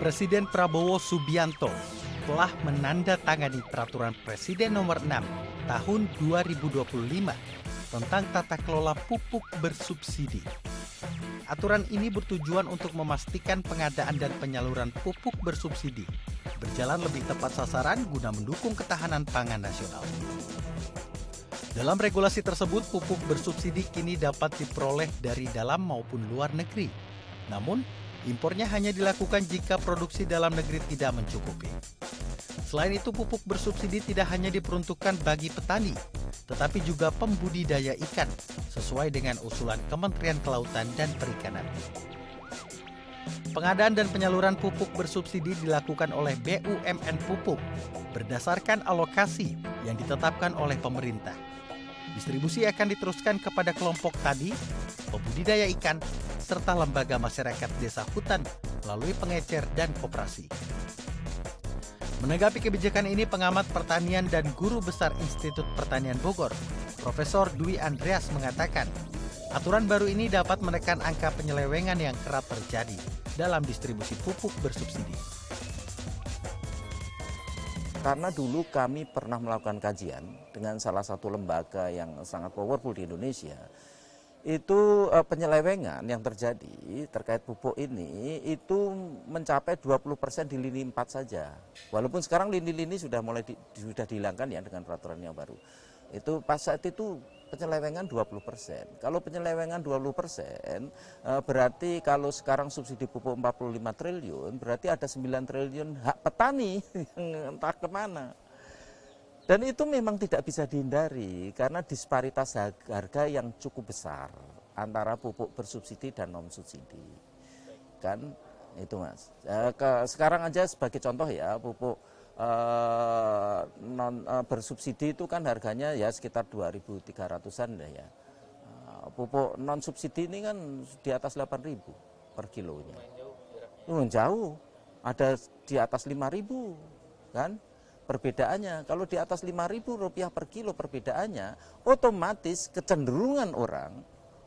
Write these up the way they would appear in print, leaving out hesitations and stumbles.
Presiden Prabowo Subianto telah menandatangani Peraturan Presiden Nomor 6 Tahun 2025 tentang tata kelola pupuk bersubsidi. Aturan ini bertujuan untuk memastikan pengadaan dan penyaluran pupuk bersubsidi berjalan lebih tepat sasaran guna mendukung ketahanan pangan nasional. Dalam regulasi tersebut, pupuk bersubsidi kini dapat diperoleh dari dalam maupun luar negeri. Namun, impornya hanya dilakukan jika produksi dalam negeri tidak mencukupi. Selain itu, pupuk bersubsidi tidak hanya diperuntukkan bagi petani, tetapi juga pembudidaya ikan, sesuai dengan usulan Kementerian Kelautan dan Perikanan. Pengadaan dan penyaluran pupuk bersubsidi dilakukan oleh BUMN Pupuk berdasarkan alokasi yang ditetapkan oleh pemerintah. Distribusi akan diteruskan kepada kelompok tani, pembudidaya ikan, serta lembaga masyarakat desa hutan melalui pengecer dan koperasi. Menanggapi kebijakan ini, pengamat pertanian dan guru besar Institut Pertanian Bogor, Profesor Dwi Andreas mengatakan, aturan baru ini dapat menekan angka penyelewengan yang kerap terjadi dalam distribusi pupuk bersubsidi. Karena dulu kami pernah melakukan kajian dengan salah satu lembaga yang sangat powerful di Indonesia, itu penyelewengan yang terjadi terkait pupuk ini itu mencapai 20% di lini 4 saja. Walaupun sekarang lini-lini sudah sudah dihilangkan ya dengan peraturan yang baru. Itu pas saat itu penyelewengan 20%. Kalau penyelewengan 20%, berarti kalau sekarang subsidi pupuk 45 triliun, berarti ada 9 triliun hak petani yang entah kemana. Dan itu memang tidak bisa dihindari karena disparitas harga yang cukup besar antara pupuk bersubsidi dan non subsidi. Kan itu Mas. Sekarang aja sebagai contoh ya, pupuk bersubsidi itu kan harganya ya sekitar 2.300-an ya. Pupuk non subsidi ini kan di atas 8.000 per kilonya. Jauh. Ada di atas 5.000 kan? Perbedaannya, kalau di atas Rp5.000 per kilo perbedaannya, otomatis kecenderungan orang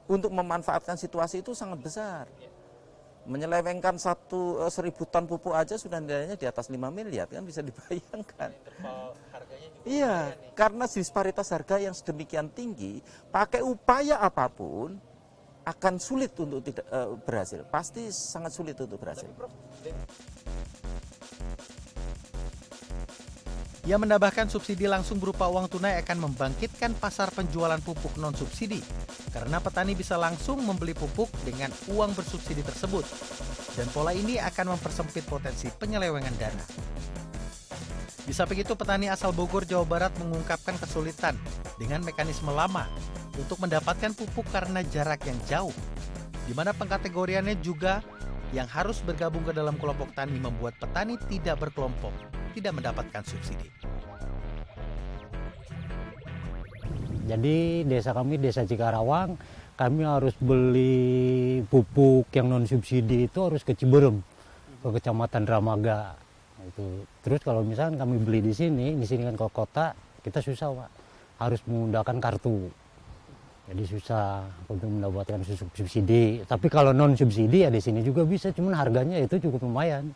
untuk memanfaatkan situasi itu sangat besar. Menyelewengkan 1.000 ton pupuk aja sudah nilainya di atas 5 miliar, kan bisa dibayangkan. Iya, karena disparitas harga yang sedemikian tinggi, pakai upaya apapun akan sulit untuk tidak berhasil. Pasti sangat sulit untuk berhasil. Ia menambahkan subsidi langsung berupa uang tunai akan membangkitkan pasar penjualan pupuk non-subsidi karena petani bisa langsung membeli pupuk dengan uang bersubsidi tersebut dan pola ini akan mempersempit potensi penyelewengan dana. Di samping itu, petani asal Bogor, Jawa Barat mengungkapkan kesulitan dengan mekanisme lama untuk mendapatkan pupuk karena jarak yang jauh, di mana pengkategoriannya juga yang harus bergabung ke dalam kelompok tani membuat petani tidak berkelompok tidak mendapatkan subsidi. Jadi desa kami, Desa Cikarawang, kami harus beli pupuk yang non subsidi itu harus ke Ciberem, ke Kecamatan Dramaga. Itu. Terus kalau misalnya kami beli di sini kan ke kota, kita susah Pak, harus menggunakan kartu. Jadi susah untuk mendapatkan subsidi. Tapi kalau non subsidi ya di sini juga bisa, cuman harganya itu cukup lumayan.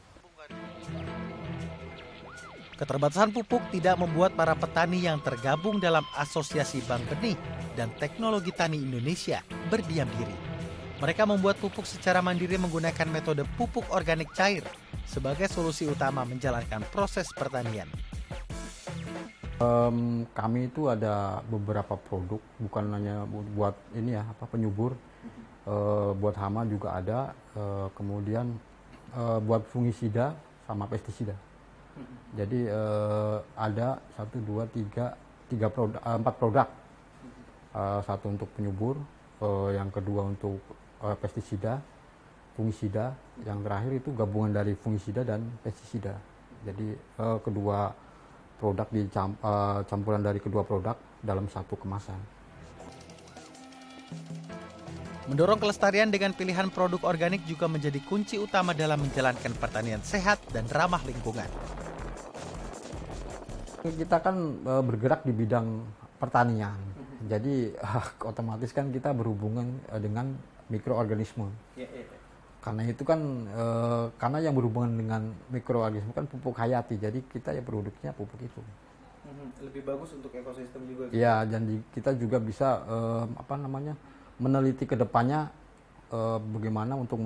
Keterbatasan pupuk tidak membuat para petani yang tergabung dalam Asosiasi Bank Benih dan Teknologi Tani Indonesia berdiam diri. Mereka membuat pupuk secara mandiri menggunakan metode pupuk organik cair sebagai solusi utama menjalankan proses pertanian. Kami itu ada beberapa produk, bukan hanya buat ini ya, penyubur, buat hama juga ada, kemudian buat fungisida sama pestisida. Jadi ada 1, 2, 3, 4 produk. Satu untuk penyubur, yang kedua untuk pestisida, fungisida, yang terakhir itu gabungan dari fungisida dan pestisida. Jadi kedua produk campuran dari kedua produk dalam satu kemasan. Mendorong kelestarian dengan pilihan produk organik juga menjadi kunci utama dalam menjalankan pertanian sehat dan ramah lingkungan. Kita kan bergerak di bidang pertanian, jadi otomatis kan kita berhubungan dengan mikroorganisme. Karena itu kan karena yang berhubungan dengan mikroorganisme kan pupuk hayati, jadi kita ya produknya pupuk itu. Lebih bagus untuk ekosistem juga. Ya, dan kita juga bisa meneliti kedepannya bagaimana untuk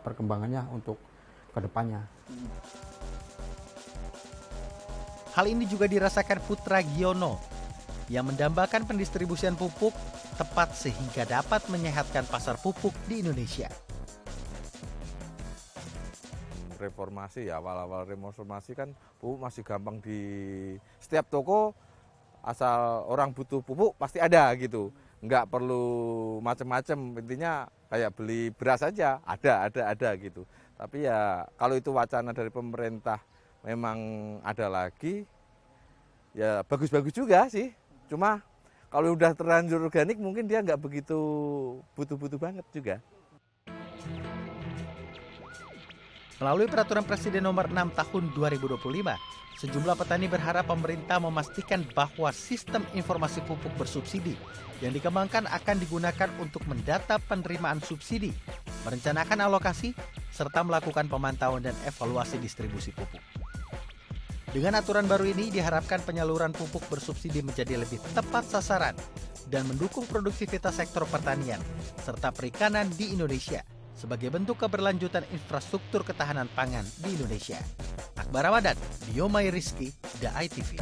perkembangannya untuk kedepannya. Hal ini juga dirasakan Putra Giono yang mendambakan pendistribusian pupuk tepat sehingga dapat menyehatkan pasar pupuk di Indonesia. Reformasi ya, awal-awal reformasi kan pupuk masih gampang di setiap toko, asal orang butuh pupuk pasti ada gitu, nggak perlu macam-macam, intinya kayak beli beras aja ada gitu. Tapi ya kalau itu wacana dari pemerintah memang ada lagi, ya bagus-bagus juga sih, cuma kalau udah terlanjur organik mungkin dia nggak begitu butuh-butuh banget juga. Melalui Peraturan Presiden Nomor 6 Tahun 2025, sejumlah petani berharap pemerintah memastikan bahwa sistem informasi pupuk bersubsidi yang dikembangkan akan digunakan untuk mendata penerimaan subsidi, merencanakan alokasi, serta melakukan pemantauan dan evaluasi distribusi pupuk. Dengan aturan baru ini diharapkan penyaluran pupuk bersubsidi menjadi lebih tepat sasaran dan mendukung produktivitas sektor pertanian serta perikanan di Indonesia sebagai bentuk keberlanjutan infrastruktur ketahanan pangan di Indonesia. Akbar Ramadan, Diomai Rizky, The ITV.